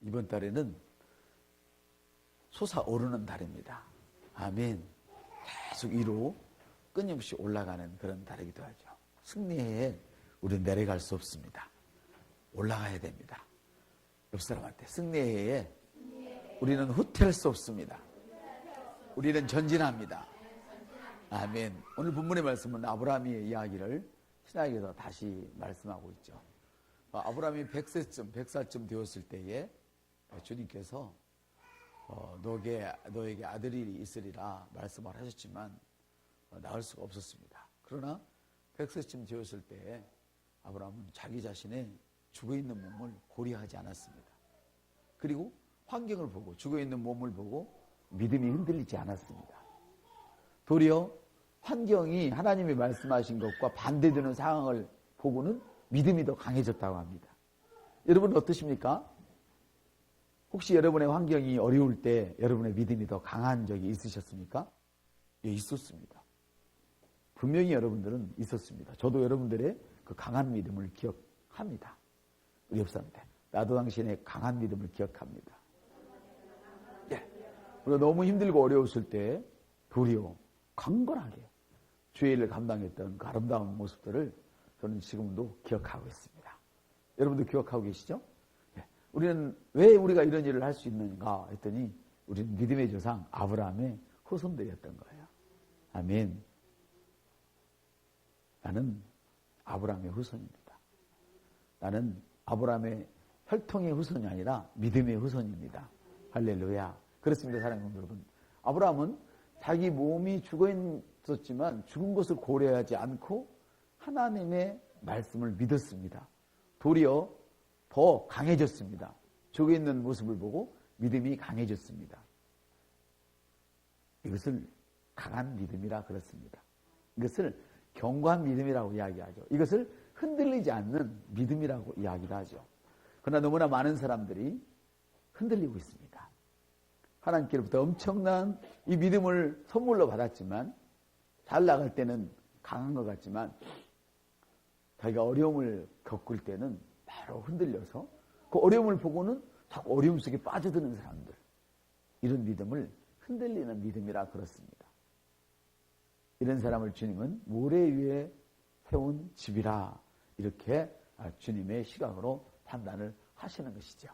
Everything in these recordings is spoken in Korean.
이번 달에는 솟아오르는 달입니다. 아멘. 계속 위로 끊임없이 올라가는 그런 달이기도 하죠. 승리해에 우리는 내려갈 수 없습니다. 올라가야 됩니다. 옆 사람한테 승리해에 우리는 후퇴할 수 없습니다. 우리는 전진합니다. 아멘. 오늘 본문의 말씀은 아브라함의 이야기를 신학에서 다시 말씀하고 있죠. 아브라함이 100살쯤 되었을 때에 주님께서 너에게 아들이 있으리라 말씀을 하셨지만 낳을 수가 없었습니다. 그러나 100세쯤 되었을 때에 아브라함은 자기 자신의 죽어있는 몸을 고려하지 않았습니다. 그리고 환경을 보고 죽어있는 몸을 보고 믿음이 흔들리지 않았습니다. 도리어 환경이 하나님이 말씀하신 것과 반대되는 상황을 보고는 믿음이 더 강해졌다고 합니다. 여러분 어떠십니까? 혹시 여러분의 환경이 어려울 때 여러분의 믿음이 더 강한 적이 있으셨습니까? 예, 있었습니다. 분명히 여러분들은 있었습니다. 저도 여러분들의 그 강한 믿음을 기억합니다. 우리 옆 사람한테 나도 당신의 강한 믿음을 기억합니다. 예. 우리가 너무 힘들고 어려웠을 때 도리어 강건하게 주의 일을 감당했던 그 아름다운 모습들을 저는 지금도 기억하고 있습니다. 여러분도 기억하고 계시죠? 예. 우리는 왜 우리가 이런 일을 할 수 있는가 했더니 우리는 믿음의 조상 아브라함의 후손들이었던 거예요. 아멘. 나는 아브라함의 후손입니다. 나는 아브라함의 혈통의 후손이 아니라 믿음의 후손입니다. 할렐루야. 그렇습니다, 사랑하는 여러분. 아브라함은 자기 몸이 죽어 있었지만 죽은 것을 고려하지 않고 하나님의 말씀을 믿었습니다. 도리어 더 강해졌습니다. 죽어 있는 모습을 보고 믿음이 강해졌습니다. 이것을 강한 믿음이라 그렇습니다. 이것을 견고한 믿음이라고 이야기하죠. 이것을 흔들리지 않는 믿음이라고 이야기를 하죠. 그러나 너무나 많은 사람들이 흔들리고 있습니다. 하나님께로부터 엄청난 이 믿음을 선물로 받았지만 잘 나갈 때는 강한 것 같지만 자기가 어려움을 겪을 때는 바로 흔들려서 그 어려움을 보고는 자꾸 어려움 속에 빠져드는 사람들, 이런 믿음을 흔들리는 믿음이라 그렇습니다. 이런 사람을 주님은 모래 위에 세운 집이라 이렇게 주님의 시각으로 판단을 하시는 것이죠.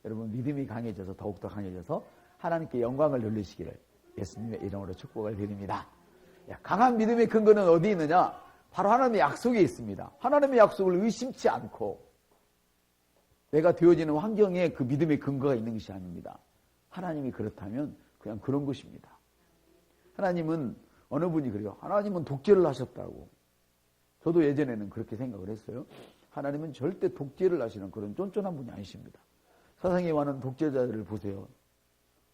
여러분 믿음이 강해져서 더욱더 강해져서 하나님께 영광을 돌리시기를 예수님의 이름으로 축복을 드립니다. 강한 믿음의 근거는 어디 있느냐? 바로 하나님의 약속에 있습니다. 하나님의 약속을 의심치 않고 내가 되어지는 환경에 그 믿음의 근거가 있는 것이 아닙니다. 하나님이 그렇다면 그냥 그런 것입니다. 하나님은 어느 분이 그래요. 하나님은 독재를 하셨다고. 저도 예전에는 그렇게 생각을 했어요. 하나님은 절대 독재를 하시는 그런 쫀쫀한 분이 아니십니다. 세상에 많은 독재자들을 보세요.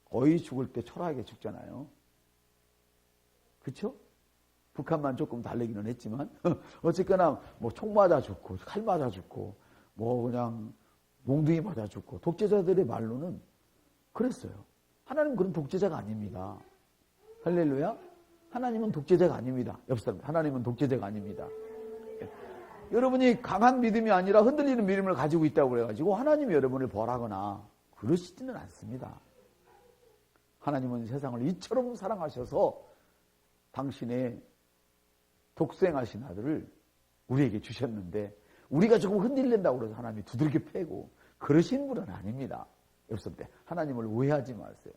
거의 죽을 때 초라하게 죽잖아요. 그렇죠? 북한만 조금 다르기는 했지만 어쨌거나 뭐 총 맞아 죽고 칼 맞아 죽고 뭐 그냥 몽둥이 맞아 죽고 독재자들의 말로는 그랬어요. 하나님은 그런 독재자가 아닙니다. 할렐루야. 하나님은 독재자가 아닙니다. 옆 사람, 하나님은 독재자가 아닙니다. 여러분이 강한 믿음이 아니라 흔들리는 믿음을 가지고 있다고 그래가지고 하나님이 여러분을 벌하거나 그러시지는 않습니다. 하나님은 세상을 이처럼 사랑하셔서 당신의 독생하신 아들을 우리에게 주셨는데 우리가 조금 흔들린다고 해서 하나님이 두들겨 패고 그러신 분은 아닙니다. 옆 사람, 하나님을 오해하지 마세요.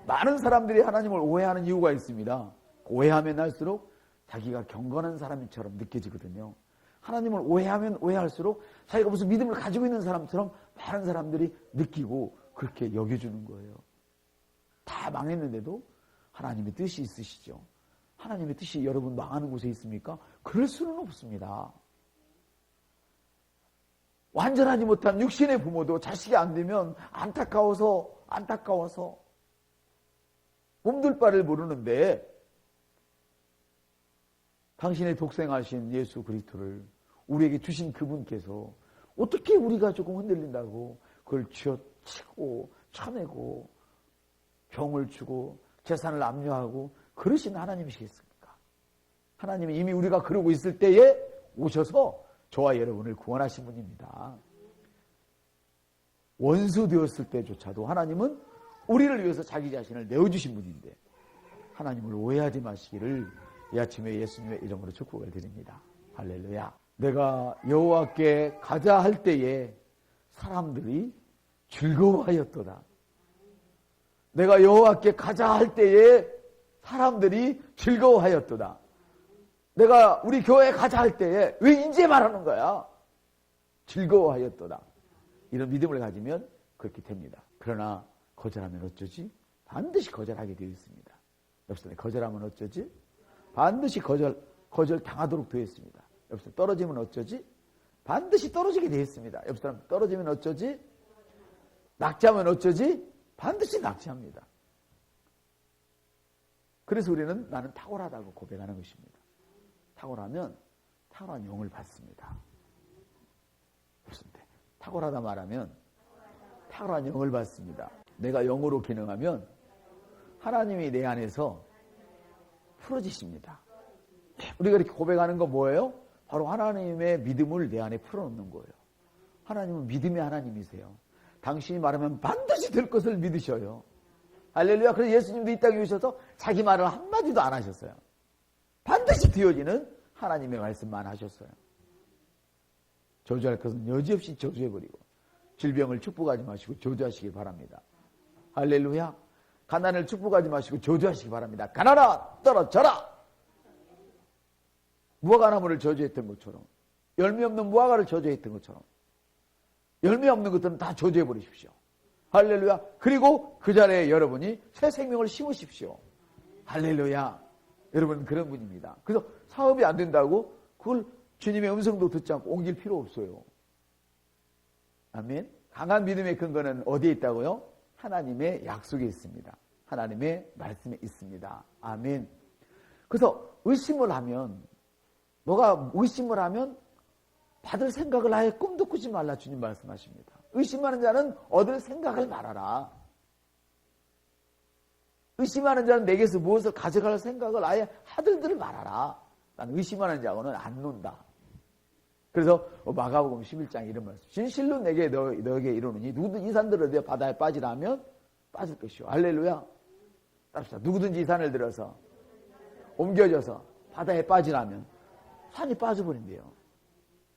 많은 사람들이 하나님을 오해하는 이유가 있습니다. 오해하면 할수록 자기가 경건한 사람처럼 느껴지거든요. 하나님을 오해하면 오해할수록 자기가 무슨 믿음을 가지고 있는 사람처럼 많은 사람들이 느끼고 그렇게 여겨주는 거예요. 다 망했는데도 하나님의 뜻이 있으시죠. 하나님의 뜻이 여러분 망하는 곳에 있습니까? 그럴 수는 없습니다. 완전하지 못한 육신의 부모도 자식이 안 되면 안타까워서 몸둘 바를 모르는데 당신의 독생하신 예수 그리스도를 우리에게 주신 그분께서 어떻게 우리가 조금 흔들린다고 그걸 쥐어치고 쳐내고 병을 주고 재산을 압류하고 그러신 하나님이시겠습니까? 하나님이 이미 우리가 그러고 있을 때에 오셔서 저와 여러분을 구원하신 분입니다. 원수 되었을 때조차도 하나님은 우리를 위해서 자기 자신을 내어주신 분인데 하나님을 오해하지 마시기를 이 아침에 예수님의 이름으로 축복을 드립니다. 할렐루야. 내가 여호와께 가자 할 때에 사람들이 즐거워하였도다. 내가 여호와께 가자 할 때에 사람들이 즐거워하였도다. 내가 우리 교회에 가자 할 때에 왜 이제 말하는 거야? 즐거워하였도다. 이런 믿음을 가지면 그렇게 됩니다. 그러나 거절하면 어쩌지? 반드시 거절하게 되어 있습니다. 옆사람이 거절하면 어쩌지? 반드시 거절 당하도록 되어 있습니다. 옆사람 떨어지면 어쩌지? 반드시 떨어지게 되어 있습니다. 옆사람 떨어지면 어쩌지? 낙지하면 어쩌지? 반드시 낙지합니다. 그래서 우리는 나는 탁월하다고 고백하는 것입니다. 탁월하면 탁월한 영을 받습니다. 탁월하다 말하면 탁월한 영을 받습니다. 내가 영으로 기능하면 하나님이 내 안에서 풀어지십니다. 우리가 이렇게 고백하는 건 뭐예요? 바로 하나님의 믿음을 내 안에 풀어놓는 거예요. 하나님은 믿음의 하나님이세요. 당신이 말하면 반드시 될 것을 믿으셔요. 할렐루야. 그래서 예수님도 이 땅에 오셔서 자기 말을 한마디도 안 하셨어요. 반드시 되어지는 하나님의 말씀만 하셨어요. 저주할 것은 여지없이 저주해버리고 질병을 축복하지 마시고 저주하시기 바랍니다. 할렐루야. 가난을 축복하지 마시고 저주하시기 바랍니다. 가난아 떨어져라. 무화과나무를 저주했던 것처럼 열매 없는 무화과를 저주했던 것처럼 열매 없는 것들은 다 저주해버리십시오. 할렐루야. 그리고 그 자리에 여러분이 새 생명을 심으십시오. 할렐루야. 여러분 그런 분입니다. 그래서 사업이 안 된다고 그걸 주님의 음성도 듣지 않고 옮길 필요 없어요. 아멘. 강한 믿음의 근거는 어디에 있다고요? 하나님의 약속에 있습니다. 하나님의 말씀에 있습니다. 아멘. 그래서 의심을 하면 너가 의심을 하면 받을 생각을 아예 꿈도 꾸지 말라 주님 말씀하십니다. 의심하는 자는 얻을 생각을 말하라. 의심하는 자는 내게서 무엇을 가져갈 생각을 아예 하들들 말하라. 난 의심하는 자고는 안 논다. 그래서 마가복음 11장 이런 말씀. 진실로 내게 너에게 이르노니 누구든지 이 산들을 내어 바다에 빠지라 하면 빠질 것이요. 할렐루야. 따릅시다. 누구든지 이 산을 들어서 옮겨져서 바다에 빠지라면 산이 빠져버린대요.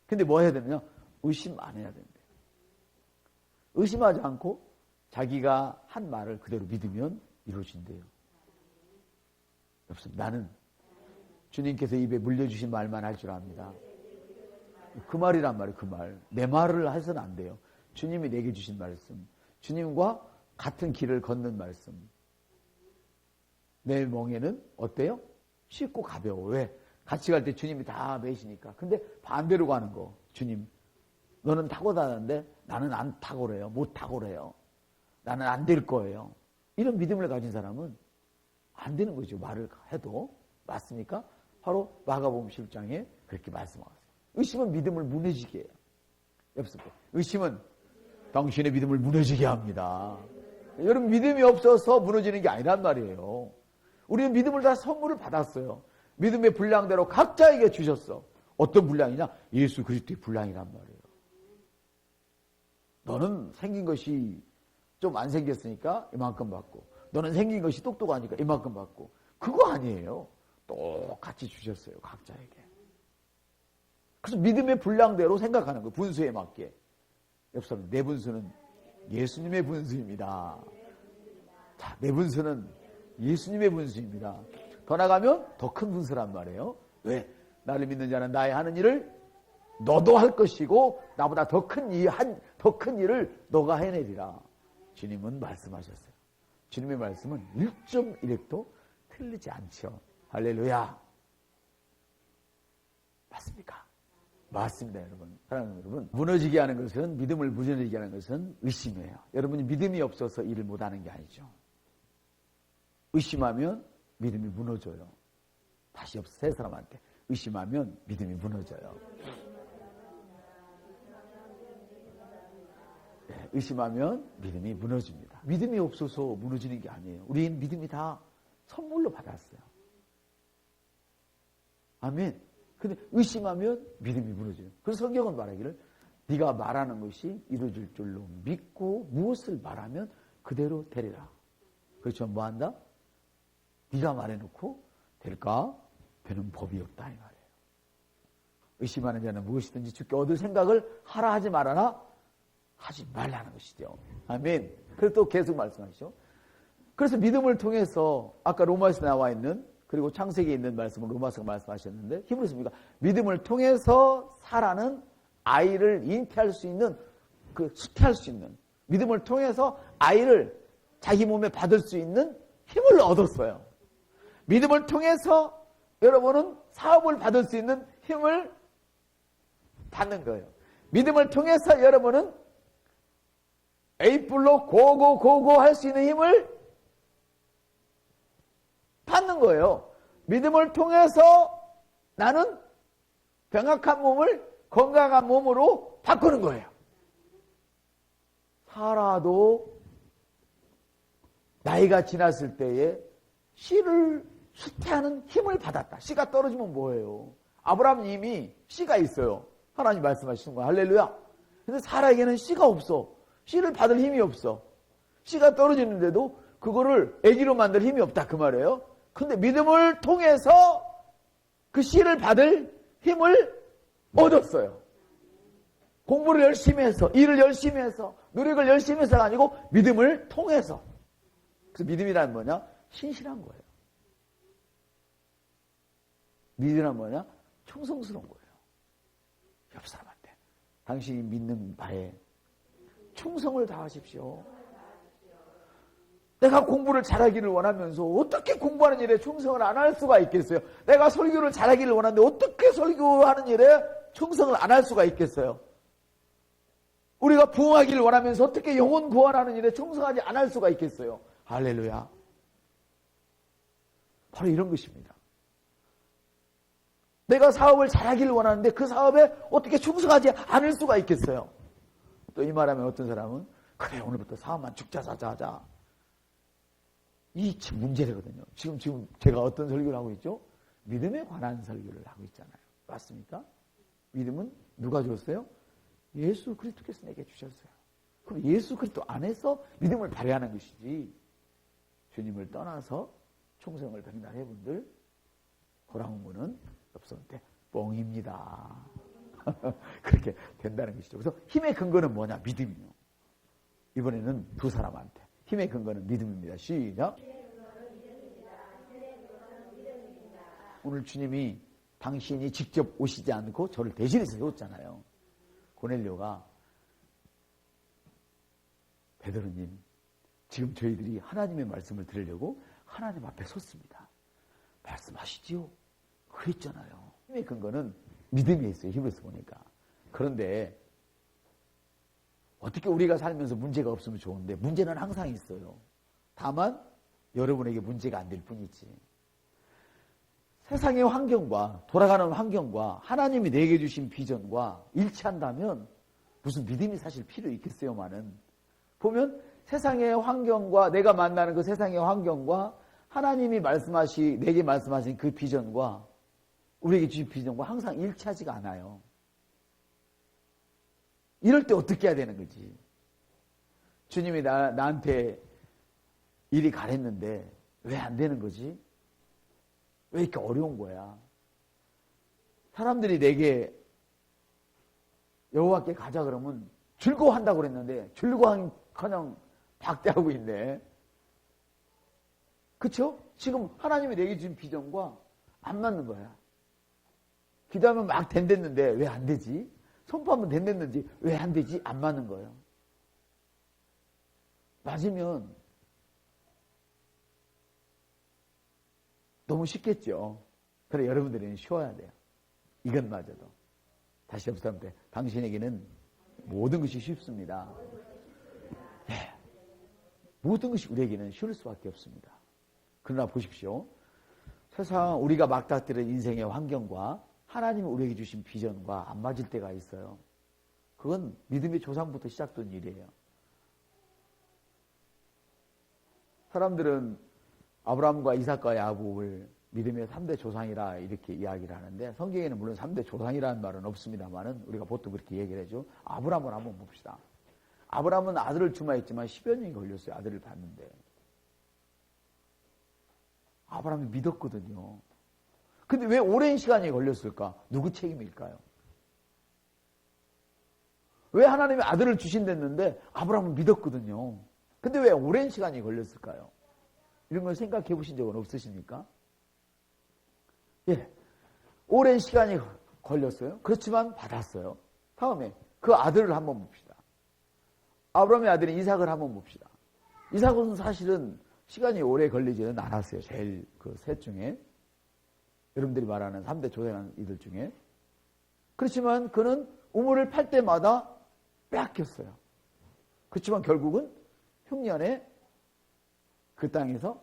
근데 뭐 해야 되느냐? 의심 안 해야 된대요. 의심하지 않고 자기가 한 말을 그대로 믿으면 이루어진대요. 없습니다. 나는 주님께서 입에 물려주신 말만 할 줄 압니다. 그 말이란 말이에요. 그 말. 내 말을 해서는 안 돼요. 주님이 내게 주신 말씀. 주님과 같은 길을 걷는 말씀. 내 멍에는 어때요? 쉽고 가벼워. 왜? 같이 갈 때 주님이 다 매시니까. 근데 반대로 가는 거. 주님, 너는 탁월하는데 나는 안 탁월해요. 못 탁월해요. 나는 안 될 거예요. 이런 믿음을 가진 사람은 안 되는 거죠. 말을 해도. 맞습니까? 바로 마가복음 10장에 그렇게 말씀하세요. 의심은 믿음을 무너지게 해요. 없습니다. 의심은 당신의 믿음을 무너지게 합니다. 여러분 믿음이 없어서 무너지는 게 아니란 말이에요. 우리는 믿음을 다 선물을 받았어요. 믿음의 분량대로 각자에게 주셨어. 어떤 분량이냐? 예수 그리스도의 분량이란 말이에요. 너는 생긴 것이 좀 안 생겼으니까 이만큼 받고 너는 생긴 것이 똑똑하니까 이만큼 받고 그거 아니에요. 똑같이 주셨어요. 각자에게. 그래서 믿음의 분량대로 생각하는 거예요. 분수에 맞게. 옆사람 내 분수는 예수님의 분수입니다. 자, 내 분수는 예수님의 분수입니다. 더 나가면 더 큰 분수란 말이에요. 왜? 나를 믿는 자는 나의 하는 일을 너도 할 것이고 나보다 더 큰 일을 너가 해내리라. 주님은 말씀하셨어요. 주님의 말씀은 1.1획도 틀리지 않죠. 할렐루야. 맞습니까? 맞습니다, 여러분. 사랑하는 여러분. 무너지게 하는 것은, 믿음을 무너지게 하는 것은 의심이에요. 여러분이 믿음이 없어서 일을 못하는 게 아니죠. 의심하면 믿음이 무너져요. 다시 없어, 세 사람한테. 의심하면 믿음이 무너져요. 네, 의심하면 믿음이 무너집니다. 믿음이 없어서 무너지는 게 아니에요. 우리는 믿음이 다 선물로 받았어요. 아멘. 근데 의심하면 믿음이 무너져요. 그래서 성경은 말하기를 네가 말하는 것이 이루어질 줄로 믿고 무엇을 말하면 그대로 되리라. 그렇죠. 뭐한다? 네가 말해놓고 될까? 되는 법이 없다 이 말이에요. 의심하는 자는 무엇이든지 주께 얻을 생각을 하라 하지 말아라 하지 말라는 것이죠. 아멘. 그래서 또 계속 말씀하시죠. 그래서 믿음을 통해서 아까 로마에서 나와 있는 그리고 창세기에 있는 말씀을 로마서가 말씀하셨는데 히브리서 보니까 믿음을 통해서 사라는 아이를 잉태할 수 있는 수태할 수 있는 믿음을 통해서 아이를 자기 몸에 받을 수 있는 힘을 얻었어요. 믿음을 통해서 여러분은 사업을 받을 수 있는 힘을 받는 거예요. 믿음을 통해서 여러분은 에이플로 고고 할 수 있는 힘을 받는 거예요. 믿음을 통해서 나는 병약한 몸을 건강한 몸으로 바꾸는 거예요. 사라도 나이가 지났을 때에 씨를 수태하는 힘을 받았다. 씨가 떨어지면 뭐예요? 아브라함님이 씨가 있어요. 하나님 말씀하시는 거야. 할렐루야. 근데 사라에게는 씨가 없어. 씨를 받을 힘이 없어. 씨가 떨어지는데도 그거를 아기로 만들 힘이 없다 그 말이에요. 근데 믿음을 통해서 그 씨를 받을 힘을 얻었어요. 공부를 열심히 해서, 일을 열심히 해서, 노력을 열심히 해서가 아니고 믿음을 통해서. 그래서 믿음이란 뭐냐? 신실한 거예요. 믿음이란 뭐냐? 충성스러운 거예요. 옆 사람한테 당신이 믿는 바에 충성을 다하십시오. 내가 공부를 잘하기를 원하면서 어떻게 공부하는 일에 충성을 안 할 수가 있겠어요? 내가 설교를 잘하기를 원하는데 어떻게 설교하는 일에 충성을 안 할 수가 있겠어요? 우리가 부흥하기를 원하면서 어떻게 영혼 구원하는 일에 충성하지 않을 수가 있겠어요? 할렐루야. 바로 이런 것입니다. 내가 사업을 잘하기를 원하는데 그 사업에 어떻게 충성하지 않을 수가 있겠어요? 또 이 말하면 어떤 사람은 그래 오늘부터 사업만 죽자 사자 하자. 이 문제거든요. 지금 제가 어떤 설교를 하고 있죠? 믿음에 관한 설교를 하고 있잖아요. 맞습니까? 믿음은 누가 줬어요? 예수 그리스도께서 내게 주셨어요. 그럼 예수 그리스도 안에서 믿음을 발휘하는 것이지 주님을 떠나서 충성을 백날해 분들 호랑문은 없었는데 뻥입니다. 그렇게 된다는 것이죠. 그래서 힘의 근거는 뭐냐? 믿음이요. 이번에는 두 사람한테 힘의 근거는 믿음입니다. 시작. 오늘 주님이 당신이 직접 오시지 않고 저를 대신해서 세웠잖아요. 고넬료가 베드로님 지금 저희들이 하나님의 말씀을 들으려고 하나님 앞에 섰습니다. 말씀하시지요. 그랬잖아요. 힘의 근거는 믿음이 있어요. 히브리서 보니까. 그런데 어떻게 우리가 살면서 문제가 없으면 좋은데 문제는 항상 있어요. 다만 여러분에게 문제가 안 될 뿐이지. 세상의 환경과 돌아가는 환경과 하나님이 내게 주신 비전과 일치한다면 무슨 믿음이 사실 필요 있겠어요만은 보면 세상의 환경과 내가 만나는 그 세상의 환경과 하나님이 내게 말씀하신 그 비전과 우리에게 주신 비전과 항상 일치하지가 않아요. 이럴 때 어떻게 해야 되는 거지? 주님이 나한테 일이 가랬는데 왜 안 되는 거지? 왜 이렇게 어려운 거야? 사람들이 내게 여호와께 가자 그러면 즐거워한다고 그랬는데 즐거워하는커녕 박대하고 있네. 그렇죠? 지금 하나님이 내게 주신 비전과 안 맞는 거야. 기도하면 막 된댔는데 왜 안 되지? 선포하면 된댔는지 왜 안 되지? 안 맞는 거예요. 맞으면 너무 쉽겠죠. 그래 여러분들은 쉬워야 돼요. 이것마저도. 다시 옆 사람한테 당신에게는 모든 것이 쉽습니다. 네. 모든 것이 우리에게는 쉬울 수밖에 없습니다. 그러나 보십시오. 세상 우리가 막닥뜨린 인생의 환경과 하나님이 우리에게 주신 비전과 안 맞을 때가 있어요. 그건 믿음의 조상부터 시작된 일이에요. 사람들은 아브라함과 이삭과 야곱을 믿음의 3대 조상이라 이렇게 이야기를 하는데 성경에는 물론 3대 조상이라는 말은 없습니다만은 우리가 보통 그렇게 얘기를 해줘. 아브라함을 한번 봅시다. 아브라함은 아들을 주마했지만 10여 년이 걸렸어요. 아들을 봤는데. 아브라함이 믿었거든요. 근데 왜 오랜 시간이 걸렸을까? 누구 책임일까요? 왜 하나님이 아들을 주신댔는데 아브라함은 믿었거든요. 근데 왜 오랜 시간이 걸렸을까요? 이런 걸 생각해 보신 적은 없으십니까? 예. 오랜 시간이 걸렸어요. 그렇지만 받았어요. 다음에 그 아들을 한번 봅시다. 아브라함의 아들인 이삭을 한번 봅시다. 이삭은 사실은 시간이 오래 걸리지는 않았어요. 제일 그 셋 중에. 여러분들이 말하는 3대 조상한 이들 중에. 그렇지만 그는 우물을 팔 때마다 빼앗겼어요. 그렇지만 결국은 흉년에 그 땅에서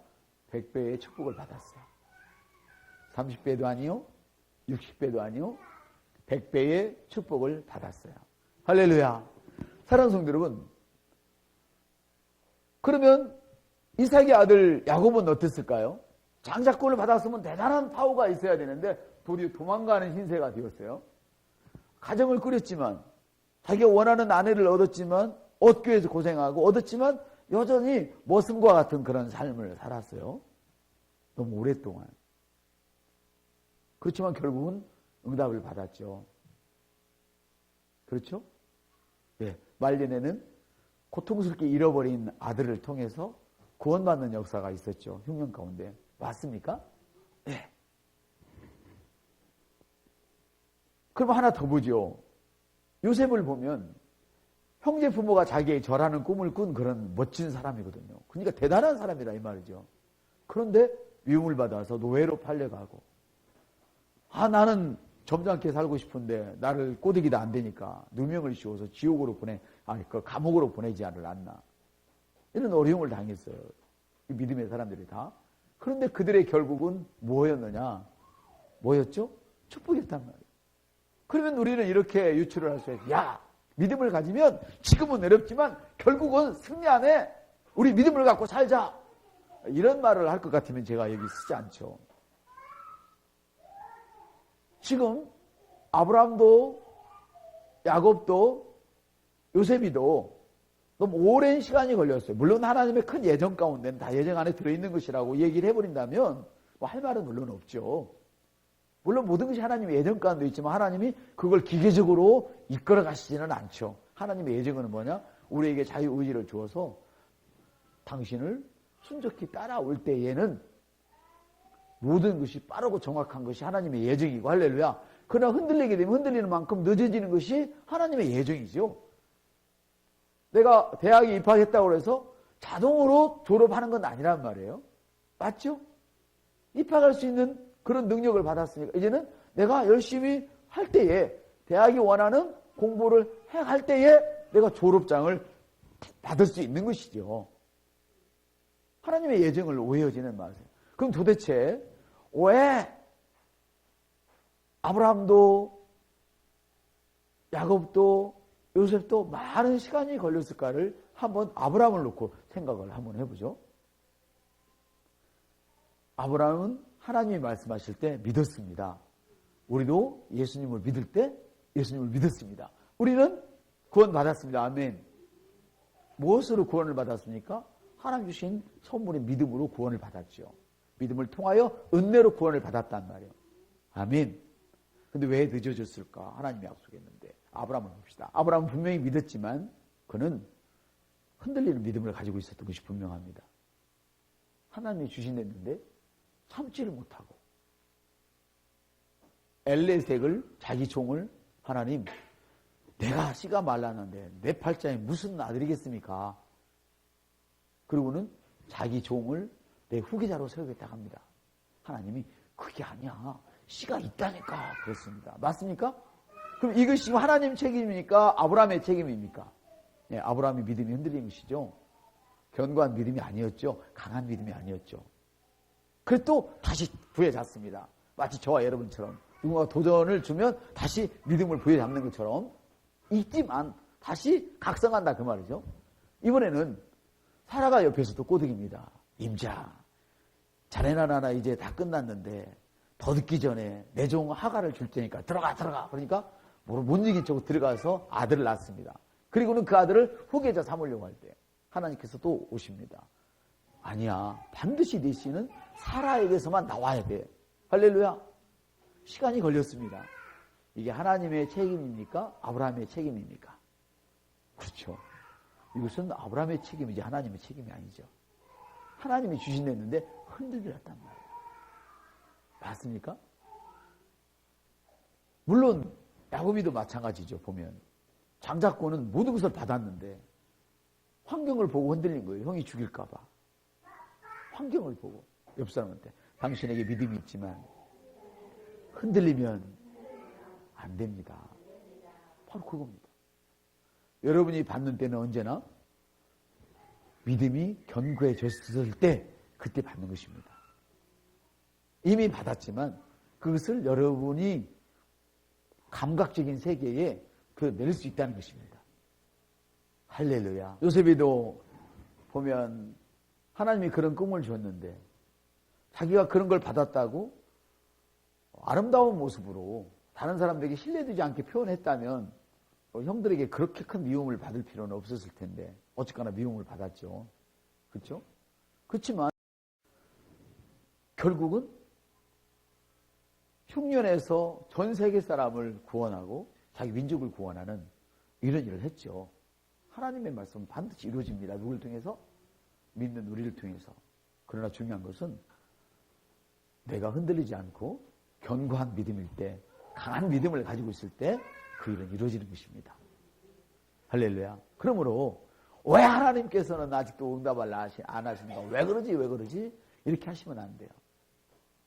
100배의 축복을 받았어요. 30배도 아니요, 60배도 아니요, 100배의 축복을 받았어요. 할렐루야. 사랑하는 성도 여러분, 그러면 이삭의 아들 야곱은 어땠을까요? 장자권을 받았으면 대단한 파워가 있어야 되는데 도리어 도망가는 신세가 되었어요. 가정을 꾸렸지만 자기가 원하는 아내를 얻었지만 얻기 위해서 고생하고 얻었지만 여전히 머슴과 같은 그런 삶을 살았어요. 너무 오랫동안. 그렇지만 결국은 응답을 받았죠. 그렇죠? 예, 말년에는 고통스럽게 잃어버린 아들을 통해서 구원받는 역사가 있었죠. 흉년 가운데. 맞습니까? 예. 그럼 하나 더 보죠. 요셉을 보면 형제 부모가 자기의 절하는 꿈을 꾼 그런 멋진 사람이거든요. 그러니까 대단한 사람이다 이 말이죠. 그런데 위험을 받아서 노예로 팔려가고 나는 점잖게 살고 싶은데 나를 꼬드기도 안 되니까 누명을 씌워서 지옥으로 그 감옥으로 보내지 않나. 이런 어려움을 당했어요. 믿음의 사람들이 다. 그런데 그들의 결국은 뭐였느냐? 뭐였죠? 축복이었단 말이에요. 그러면 우리는 이렇게 유추를 할 수 있어요. 야, 믿음을 가지면 지금은 어렵지만 결국은 승리 안에 우리 믿음을 갖고 살자. 이런 말을 할 것 같으면 제가 여기 쓰지 않죠. 지금 아브라함도 야곱도 요셉이도 너무 오랜 시간이 걸렸어요. 물론 하나님의 큰 예정 가운데는 다 예정 안에 들어있는 것이라고 얘기를 해버린다면 뭐 할 말은 물론 없죠. 물론 모든 것이 하나님의 예정 가운데 있지만 하나님이 그걸 기계적으로 이끌어 가시지는 않죠. 하나님의 예정은 뭐냐? 우리에게 자유의지를 주어서 당신을 순적히 따라올 때에는 모든 것이 빠르고 정확한 것이 하나님의 예정이고 할렐루야. 그러나 흔들리게 되면 흔들리는 만큼 늦어지는 것이 하나님의 예정이죠. 내가 대학에 입학했다고 해서 자동으로 졸업하는 건 아니란 말이에요. 맞죠? 입학할 수 있는 그런 능력을 받았으니까 이제는 내가 열심히 할 때에 대학이 원하는 공부를 할 때에 내가 졸업장을 받을 수 있는 것이죠. 하나님의 예정을 오해하지는 마세요. 그럼 도대체 왜 아브라함도 야곱도 요셉도 많은 시간이 걸렸을까를 한번 아브라함을 놓고 생각을 한번 해보죠. 아브라함은 하나님이 말씀하실 때 믿었습니다. 우리도 예수님을 믿을 때 예수님을 믿었습니다. 우리는 구원 받았습니다. 아멘. 무엇으로 구원을 받았습니까? 하나님 주신 선물의 믿음으로 구원을 받았죠. 믿음을 통하여 은혜로 구원을 받았단 말이에요. 아멘. 근데 왜 늦어졌을까? 하나님이 약속했는데. 아브라함을 봅시다. 아브라함은 분명히 믿었지만 그는 흔들리는 믿음을 가지고 있었던 것이 분명합니다. 하나님이 주신댔는데 참지를 못하고 엘레섹을 자기 종을 하나님 내가 씨가 말랐는데 내 팔자에 무슨 아들이겠습니까? 그리고는 자기 종을 내 후계자로 세우겠다 합니다. 하나님이 그게 아니야. 씨가 있다니까 그랬습니다. 맞습니까? 그럼 이것이 하나님 책임입니까? 아브라함의 책임입니까? 네, 아브라함의 믿음이 흔들린 것이죠. 견고한 믿음이 아니었죠. 강한 믿음이 아니었죠. 그래서 또 다시 부여잡습니다. 마치 저와 여러분처럼 누군가 도전을 주면 다시 믿음을 부여잡는 것처럼 있지만 다시 각성한다 그 말이죠. 이번에는 사라가 옆에서도 꼬드깁니다. 임자, 자네나 나나 이제 다 끝났는데 더 늦기 전에 내 종 하가를 줄 테니까 들어가. 그러니까 못 이긴 쪽으로 들어가서 아들을 낳습니다. 그리고는 그 아들을 후계자 삼으려고 할 때 하나님께서 또 오십니다. 아니야, 반드시 네 씨는 사라에게서만 나와야 돼. 할렐루야. 시간이 걸렸습니다. 이게 하나님의 책임입니까? 아브라함의 책임입니까? 그렇죠. 이것은 아브라함의 책임이지 하나님의 책임이 아니죠. 하나님이 주신댔는데 흔들렸단 말이에요. 맞습니까? 물론 야곱이도 마찬가지죠. 보면 장자권은 모든 것을 받았는데 환경을 보고 흔들린 거예요. 형이 죽일까 봐. 환경을 보고 옆 사람한테 당신에게 믿음이 있지만 흔들리면 안 됩니다. 바로 그겁니다. 여러분이 받는 때는 언제나 믿음이 견고해졌을 때 그때 받는 것입니다. 이미 받았지만 그것을 여러분이 감각적인 세계에 낼 수 있다는 것입니다. 할렐루야. 요셉이도 보면 하나님이 그런 꿈을 줬는데 자기가 그런 걸 받았다고 아름다운 모습으로 다른 사람들에게 신뢰되지 않게 표현했다면 형들에게 그렇게 큰 미움을 받을 필요는 없었을 텐데 어쨌거나 미움을 받았죠. 그렇죠? 그렇지만 결국은 흉년에서 전 세계 사람을 구원하고 자기 민족을 구원하는 이런 일을 했죠. 하나님의 말씀은 반드시 이루어집니다. 누굴 통해서? 믿는 우리를 통해서. 그러나 중요한 것은 내가 흔들리지 않고 견고한 믿음일 때, 강한 믿음을 가지고 있을 때 그 일은 이루어지는 것입니다. 할렐루야. 그러므로 왜 하나님께서는 아직도 응답을 안 하시는가? 왜 그러지? 이렇게 하시면 안 돼요.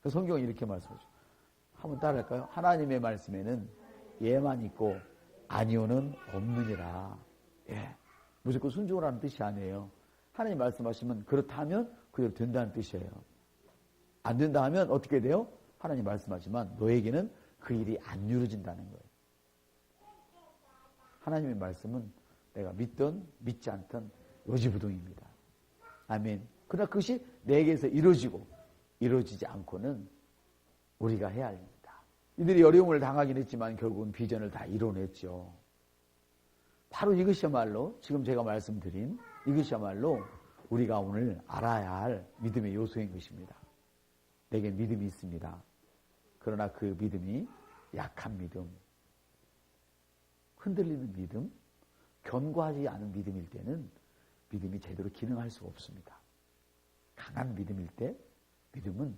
성경은 이렇게 말씀하죠. 한번 따라할까요? 하나님의 말씀에는 예만 있고 아니오는 없느니라. 예. 무조건 순종을 뜻이 아니에요. 하나님 말씀하시면 그렇다면 그대로 된다는 뜻이에요. 안 된다 하면 어떻게 돼요? 하나님 말씀하지만 너에게는 그 일이 안 이루어진다는 거예요. 하나님의 말씀은 내가 믿든 믿지 않든 요지부동입니다. 아멘. 그러나 그것이 내게서 이루어지지 않고는 우리가 해야 합니다. 이들이 어려움을 당하긴 했지만 결국은 비전을 다 이뤄냈죠. 바로 이것이야말로 지금 제가 말씀드린 이것이야말로 우리가 오늘 알아야 할 믿음의 요소인 것입니다. 내게 믿음이 있습니다. 그러나 그 믿음이 약한 믿음, 흔들리는 믿음, 견고하지 않은 믿음일 때는 믿음이 제대로 기능할 수가 없습니다. 강한 믿음일 때 믿음은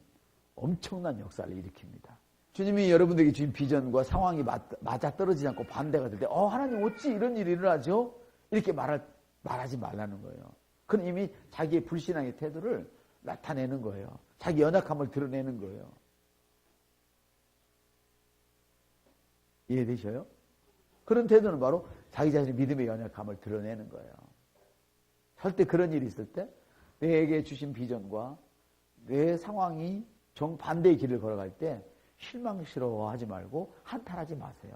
엄청난 역사를 일으킵니다. 주님이 여러분들에게 주신 비전과 상황이 맞아 떨어지지 않고 반대가 될 때 하나님 어찌 이런 일이 일어나죠? 이렇게 말하지 말라는 거예요. 그건 이미 자기의 불신앙의 태도를 나타내는 거예요. 자기 연약함을 드러내는 거예요. 이해되셔요? 그런 태도는 바로 자기 자신의 믿음의 연약함을 드러내는 거예요. 절대 그런 일이 있을 때 내게 주신 비전과 내 상황이 정반대의 길을 걸어갈 때 실망스러워하지 말고 한탄하지 마세요.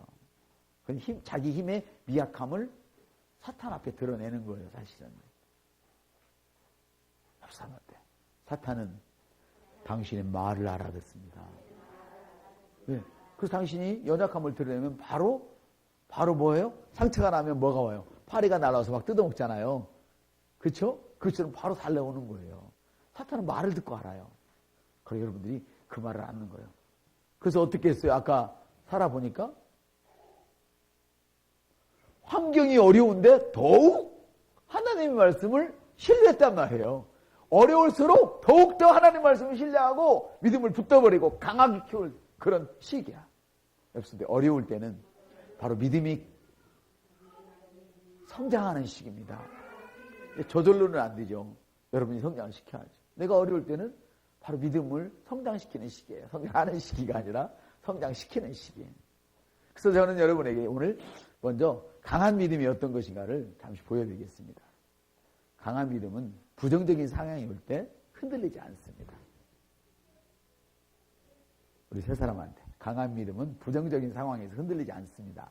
그건 자기 힘의 미약함을 사탄 앞에 드러내는 거예요, 사실은. 협상할 때. 사탄은 당신의 말을 알아듣습니다. 네. 그래서 당신이 연약함을 드러내면 바로 뭐예요? 상처가 나면 뭐가 와요? 파리가 날아와서 막 뜯어먹잖아요. 그렇죠? 그것처럼 바로 달려오는 거예요. 사탄은 말을 듣고 알아요. 그래서 여러분들이 그 말을 안는 거예요. 그래서 어떻게 했어요? 아까 살아보니까 환경이 어려운데 더욱 하나님의 말씀을 신뢰했단 말이에요. 어려울수록 더욱더 하나님의 말씀을 신뢰하고 믿음을 붙들어버리고 강하게 키울 그런 시기야. 여러분들 어려울 때는 바로 믿음이 성장하는 시기입니다. 저절로는 안 되죠. 여러분이 성장시켜야죠. 내가 어려울 때는 바로 믿음을 성장시키는 시기예요. 성장하는 시기가 아니라 성장시키는 시기예요. 그래서 저는 여러분에게 오늘 먼저 강한 믿음이 어떤 것인가를 잠시 보여드리겠습니다. 강한 믿음은 부정적인 상황이 올 때 흔들리지 않습니다. 우리 세 사람한테 강한 믿음은 부정적인 상황에서 흔들리지 않습니다.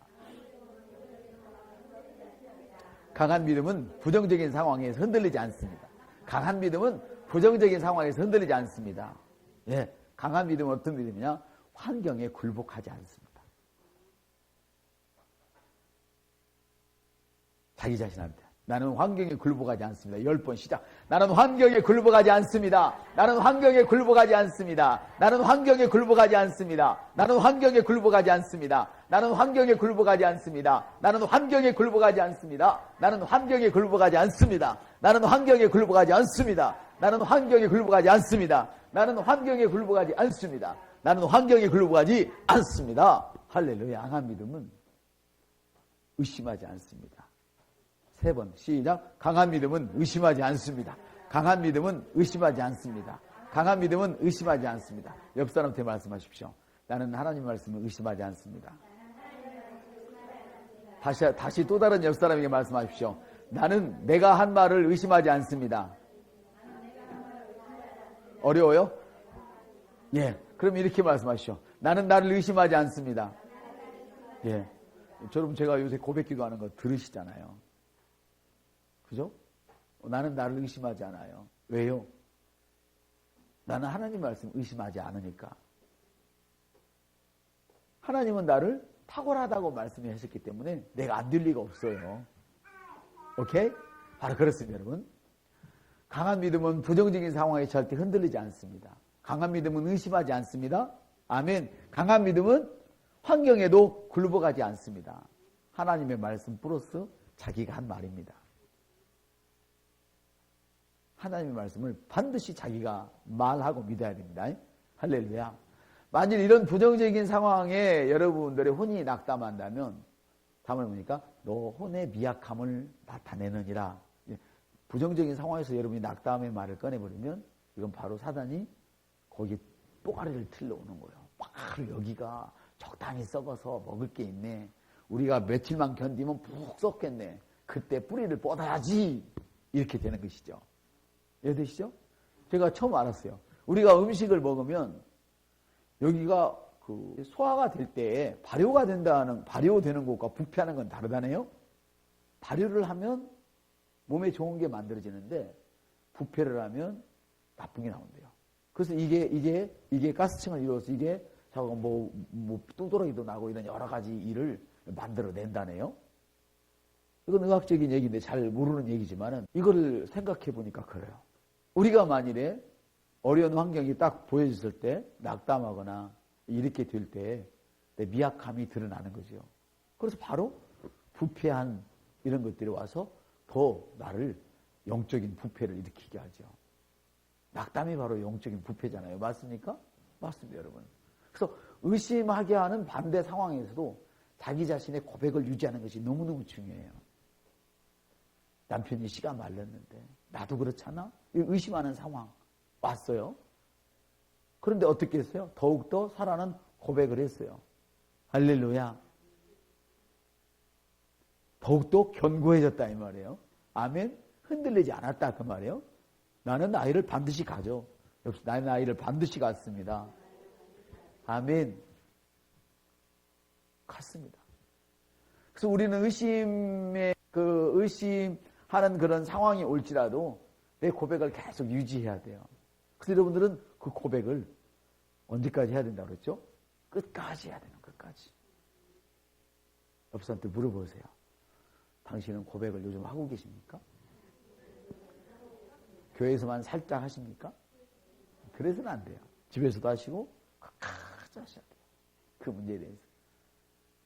강한 믿음은 부정적인 상황에서 흔들리지 않습니다. 강한 믿음은 부정적인 상황에서 흔들리지 않습니다. 예, 강한 믿음은 어떤 믿음이냐? 환경에 굴복하지 않습니다. 자기 자신한테. 나는 환경에 굴복하지 않습니다. 10번 시작. 나는 환경에 굴복하지 않습니다. 나는 환경에 굴복하지 않습니다. 나는 환경에 굴복하지 않습니다. 나는 환경에 굴복하지 않습니다. 나는 환경에 굴복하지 않습니다. 나는 환경에 굴복하지 않습니다. 나는 환경에 굴복하지 않습니다. 나는 환경에 굴복하지 않습니다. 나는 환경에 굴복하지 않습니다. 나는 환경에 굴복하지 않습니다. 나는 환경에 굴복하지 않습니다. 할렐루야. 강한 믿음은 의심하지 않습니다. 3번 시작. 강한 믿음은 의심하지 않습니다. 강한 믿음은 의심하지 않습니다. 강한 믿음은 의심하지 않습니다. 옆 사람한테 말씀하십시오. 나는 하나님 말씀을 의심하지 않습니다. 다시 또 다른 옆 사람에게 말씀하십시오. 나는 내가 한 말을 의심하지 않습니다. 어려워요? 예. 그럼 이렇게 말씀하시죠. 나는 나를 의심하지 않습니다. 예. 여러분 제가 요새 고백기도 하는 거 들으시잖아요. 그죠? 나는 나를 의심하지 않아요. 왜요? 나는 하나님 말씀 의심하지 않으니까. 하나님은 나를 탁월하다고 말씀하셨기 때문에 내가 안 될 리가 없어요. 오케이? 바로 그렇습니다, 여러분. 강한 믿음은 부정적인 상황에 절대 흔들리지 않습니다. 강한 믿음은 의심하지 않습니다. 아멘. 강한 믿음은 환경에도 굴복하지 않습니다. 하나님의 말씀 플러스 자기가 한 말입니다. 하나님의 말씀을 반드시 자기가 말하고 믿어야 됩니다. 할렐루야. 만일 이런 부정적인 상황에 여러분들의 혼이 낙담한다면 다음을 보니까 너 혼의 미약함을 나타내느니라. 부정적인 상황에서 여러분이 낙담의 말을 꺼내버리면 이건 바로 사단이 거기 또가리를 틀러오는 거예요. 바로 여기가 적당히 썩어서 먹을 게 있네. 우리가 며칠만 견디면 푹 썩겠네. 그때 뿌리를 뻗어야지. 이렇게 되는 것이죠. 이해되시죠? 제가 처음 알았어요. 우리가 음식을 먹으면 여기가 그 소화가 될 때 발효되는 것과 부패하는 건 다르다네요. 발효를 하면 몸에 좋은 게 만들어지는데 부패를 하면 나쁜 게 나온대요. 그래서 이게 가스층을 이루어서 이게 뚜드러기도 나고 이런 여러 가지 일을 만들어낸다네요. 이건 의학적인 얘기인데 잘 모르는 얘기지만은 이거를 생각해 보니까 그래요. 우리가 만일에 어려운 환경이 딱 보여졌을 때 낙담하거나 이렇게 될 때 내 미약함이 드러나는 거죠. 그래서 바로 부패한 이런 것들이 와서 더 나를 영적인 부패를 일으키게 하죠. 낙담이 바로 영적인 부패잖아요. 맞습니까? 맞습니다, 여러분. 그래서 의심하게 하는 반대 상황에서도 자기 자신의 고백을 유지하는 것이 너무너무 중요해요. 남편이 씨가 말렸는데 나도 그렇잖아? 의심하는 상황 왔어요. 그런데 어떻게 했어요? 더욱더 사라는 고백을 했어요. 할렐루야. 더욱더 견고해졌다 이 말이에요. 아멘. 흔들리지 않았다 그 말이에요. 나는 아이를 반드시 가져. 역시 나는 아이를 반드시 갖습니다. 아멘. 갖습니다. 그래서 우리는 의심하는 그런 상황이 올지라도 내 고백을 계속 유지해야 돼요. 그래서 여러분들은 그 고백을 언제까지 해야 된다고 그랬죠? 끝까지 해야 되는 끝까지. 옆 사람한테 물어보세요. 당신은 고백을 요즘 하고 계십니까? 교회에서만 살짝 하십니까? 그래서는 안 돼요. 집에서도 하시고 끝까지 하셔야 돼요. 그 문제에 대해서.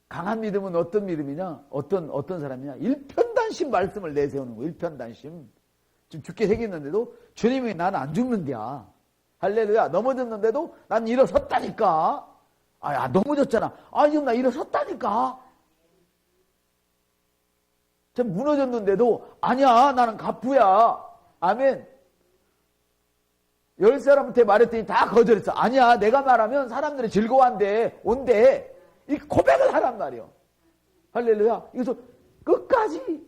강한 믿음은 어떤 믿음이냐? 어떤 사람이냐? 일편단심 말씀을 내세우는 거예요. 일편단심. 지금 죽게 생겼는데도 주님이 나는 안 죽는데야. 할렐루야. 넘어졌는데도 난 일어섰다니까. 넘어졌잖아. 지금 나 일어섰다니까. 좀 무너졌는데도 아니야. 나는 갑부야. 아멘. 10사람한테 말했더니 다 거절했어. 아니야. 내가 말하면 사람들이 즐거워한대. 온대. 이 고백을 하란 말이요. 할렐루야. 이것을 끝까지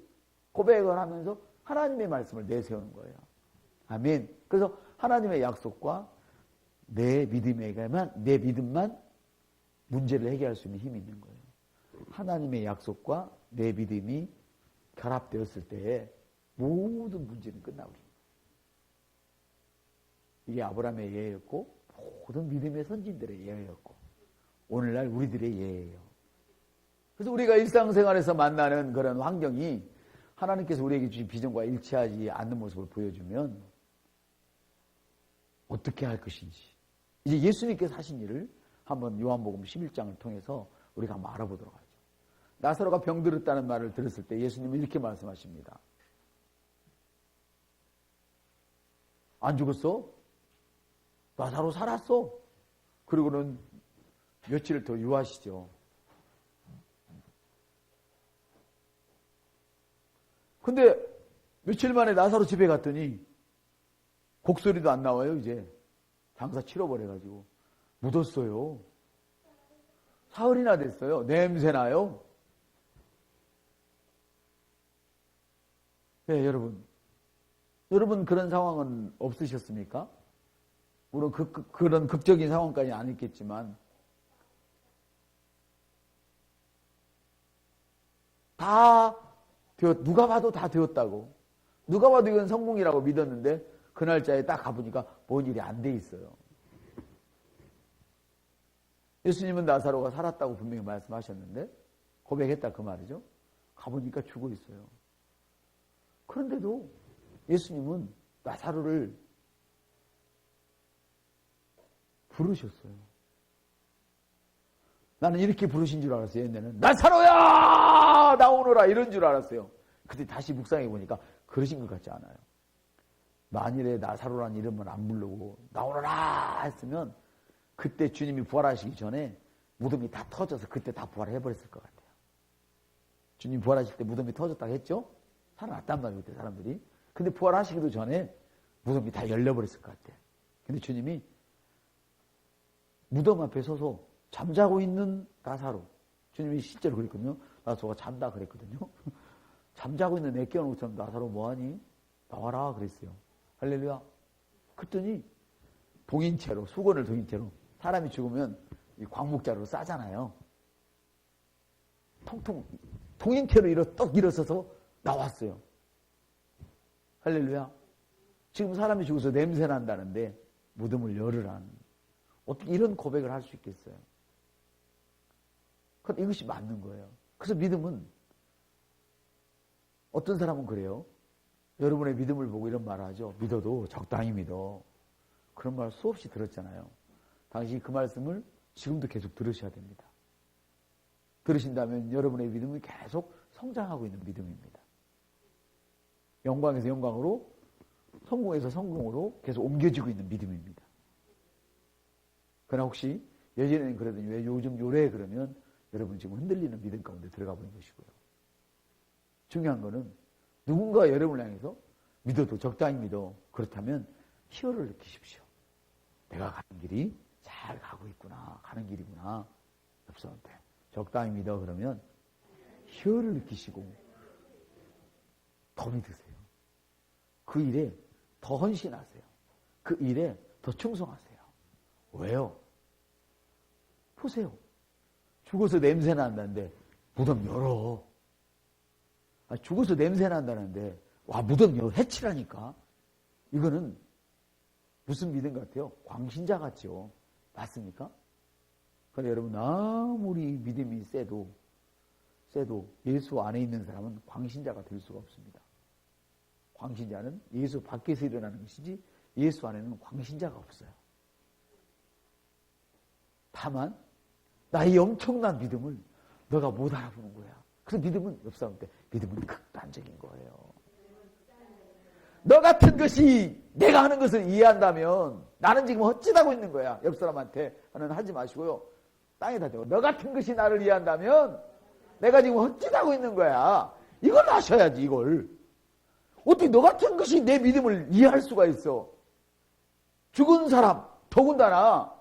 고백을 하면서 하나님의 말씀을 내세우는 거예요. 아멘. 그래서 하나님의 약속과 내 믿음만 문제를 해결할 수 있는 힘이 있는 거예요. 하나님의 약속과 내 믿음이 결합되었을 때에 모든 문제는 끝나버립니다. 이게 아브라함의 예였고 모든 믿음의 선진들의 예였고 오늘날 우리들의 예예요. 그래서 우리가 일상생활에서 만나는 그런 환경이 하나님께서 우리에게 주신 비전과 일치하지 않는 모습을 보여주면 어떻게 할 것인지 이제 예수님께서 하신 일을 한번 요한복음 11장을 통해서 우리가 한번 알아보도록 하죠. 나사로가 병들었다는 말을 들었을 때 예수님은 이렇게 말씀하십니다. 안 죽었어? 나사로 살았어. 그리고는 며칠을 더 유하시죠. 근데 며칠 만에 나사로 집에 갔더니 곡소리도 안 나와요. 이제 장사 치러버려가지고 묻었어요. 사흘이나 됐어요. 냄새나요. 네, 여러분 그런 상황은 없으셨습니까? 물론 그런 극적인 상황까지는 아니겠지만 다 누가 봐도 다 되었다고, 누가 봐도 이건 성공이라고 믿었는데 그 날짜에 딱 가보니까 뭔 일이 안 돼 있어요. 예수님은 나사로가 살았다고 분명히 말씀하셨는데 고백했다 그 말이죠. 가보니까 죽어 있어요. 그런데도 예수님은 나사로를 부르셨어요. 나는 이렇게 부르신 줄 알았어요. 옛날에는 나사로야 나오너라 이런 줄 알았어요. 근데 다시 묵상해 보니까 그러신 것 같지 않아요. 만일에 나사로라는 이름을 안 부르고 나오너라 했으면 그때 주님이 부활하시기 전에 무덤이 다 터져서 그때 다 부활해버렸을 것 같아요. 주님 부활하실 때 무덤이 터졌다고 했죠? 살아났단 말이에요, 그때 사람들이. 근데 부활하시기도 전에 무덤이 다 열려버렸을 것 같아요. 근데 주님이 무덤 앞에 서서 잠자고 있는 나사로, 주님이 실제로 그랬거든요. 나사로가 잔다 그랬거든요. 잠자고 있는 애 깨워놓고처럼 나사로 뭐하니? 나와라 그랬어요. 할렐루야. 그랬더니 동인채로, 수건을 동인채로, 사람이 죽으면 이 광목자루로 싸잖아요. 통통 동인채로 떡 일어서서 나왔어요. 할렐루야. 지금 사람이 죽어서 냄새 난다는데 무덤을 열으라는, 어떻게 이런 고백을 할 수 있겠어요? 그런데 이것이 맞는 거예요. 그래서 믿음은, 어떤 사람은 그래요. 여러분의 믿음을 보고 이런 말을 하죠. 믿어도 적당히 믿어. 그런 말 수없이 들었잖아요. 당신이 그 말씀을 지금도 계속 들으셔야 됩니다. 들으신다면 여러분의 믿음은 계속 성장하고 있는 믿음입니다. 영광에서 영광으로, 성공에서 성공으로 계속 옮겨지고 있는 믿음입니다. 그러나 혹시 예전에는 그러더니 왜 요즘 요래 그러면 여러분 지금 흔들리는 믿음 가운데 들어가 버린 것이고요. 중요한 거는 누군가 여러분을 향해서 믿어도 적당히 믿어. 그렇다면 희열을 느끼십시오. 내가 가는 길이 잘 가고 있구나. 가는 길이구나. 옆사람한테 적당히 믿어 그러면 희열을 느끼시고 더 믿으세요. 그 일에 더 헌신하세요. 그 일에 더 충성하세요. 왜요? 보세요. 죽어서 냄새 난다는데 무덤 열어. 죽어서 냄새 난다는데 와 무덤 열어. 해치라니까. 이거는 무슨 믿음 같아요? 광신자 같죠. 맞습니까? 그런데 여러분 아무리 믿음이 세도 예수 안에 있는 사람은 광신자가 될 수가 없습니다. 광신자는 예수 밖에서 일어나는 것이지 예수 안에는 광신자가 없어요. 다만 나의 엄청난 믿음을 너가 못 알아보는 거야. 그래서 믿음은 옆 사람한테 믿음은 극단적인 거예요. 너 같은 것이 내가 하는 것을 이해한다면 나는 지금 헛짓하고 있는 거야. 옆 사람한테는 하지 마시고요. 땅에다 대고 너 같은 것이 나를 이해한다면 내가 지금 헛짓하고 있는 거야. 이걸 아셔야지. 이걸 어떻게 너 같은 것이 내 믿음을 이해할 수가 있어. 죽은 사람 더군다나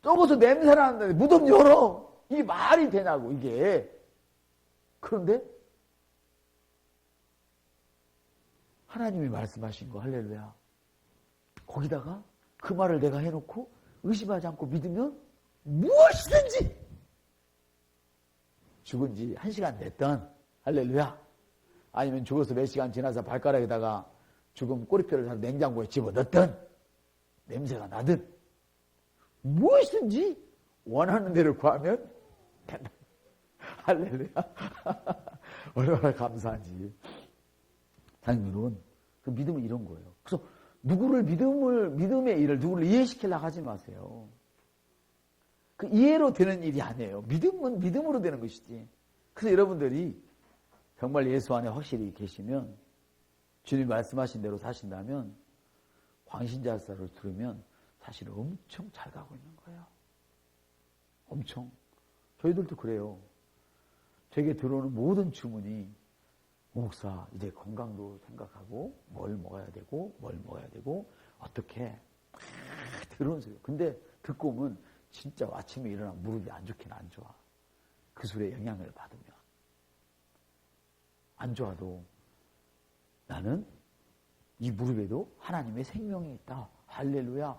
썩어서 냄새 나는데 무덤 열어. 이게 말이 되냐고 이게. 그런데 하나님이 말씀하신 거 할렐루야. 거기다가 그 말을 내가 해놓고 의심하지 않고 믿으면 무엇이든지 죽은 지 1시간 됐던 할렐루야. 아니면 죽어서 몇 시간 지나서 발가락에다가 죽은 꼬리뼈를 냉장고에 집어넣든 냄새가 나든 무엇이든지 원하는 대로 구하면 된다. 할렐루야. 얼마나 감사하지. 사랑하는 여러분, 그 믿음은 이런 거예요. 그래서 믿음의 일을 누구를 이해시키려고 하지 마세요. 그 이해로 되는 일이 아니에요. 믿음은 믿음으로 되는 것이지. 그래서 여러분들이 정말 예수 안에 확실히 계시면, 주님 말씀하신 대로 사신다면, 광신자사를 들으면 사실 엄청 잘 가고 있는 거예요. 엄청. 저희들도 그래요. 제게 들어오는 모든 주문이, 목사 이제 건강도 생각하고 뭘 먹어야 되고 어떻게 들어오는 소리예요. 근데 듣고 오면 진짜 아침에 일어나 무릎이 안 좋긴 안 좋아. 그 소리에 영향을 받으면 안 좋아도 나는 이 무릎에도 하나님의 생명이 있다. 할렐루야.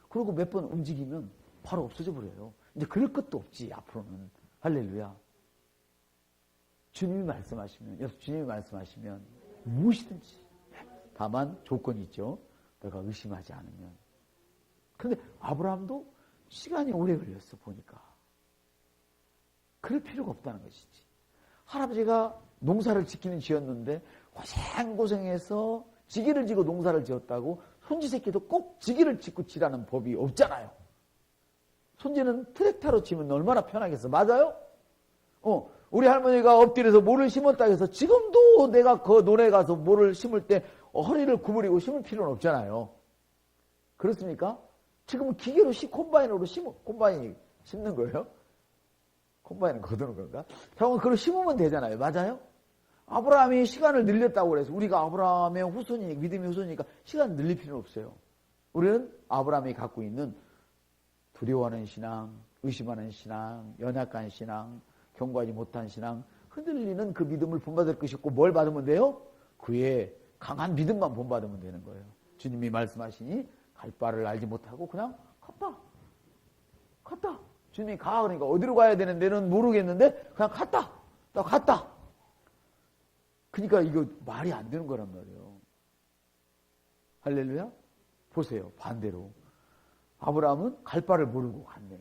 그리고 몇 번 움직이면 바로 없어져 버려요. 이제 그럴 것도 없지 앞으로는. 할렐루야. 주님이 말씀하시면 무엇이든지, 다만 조건이 있죠. 내가 의심하지 않으면. 그런데 아브라함도 시간이 오래 걸렸어 보니까. 그럴 필요가 없다는 것이지. 할아버지가 농사를 짓기는 지었는데 고생고생해서 지기를 지고 농사를 지었다고 손지 새끼도 꼭 지기를 짓고 지라는 법이 없잖아요. 손지는 트랙터로 치면 얼마나 편하겠어. 맞아요? 우리 할머니가 엎드려서 모를 심었다 해서 지금도 내가 그 논에 가서 모를 심을 때 허리를 구부리고 심을 필요는 없잖아요. 그렇습니까? 지금은 기계로 콤바인으로 콤바인이 심는 거예요? 콤바인은 거두는 건가? 그러면 그걸 심으면 되잖아요. 맞아요? 아브라함이 시간을 늘렸다고 그래서 우리가 아브라함의 후손이, 믿음의 후손이니까 시간 늘릴 필요는 없어요. 우리는 아브라함이 갖고 있는 두려워하는 신앙, 의심하는 신앙, 연약한 신앙, 경고하지 못한 신앙, 흔들리는 그 믿음을 본받을 것이 없고 뭘 받으면 돼요? 그의 강한 믿음만 본받으면 되는 거예요. 주님이 말씀하시니 갈 바를 알지 못하고 그냥 갔다. 주님이 가 그러니까 어디로 가야 되는데는 모르겠는데 그냥 갔다. 그러니까 이거 말이 안 되는 거란 말이에요. 할렐루야? 보세요. 반대로 아브라함은 갈 바를 모르고 갔네.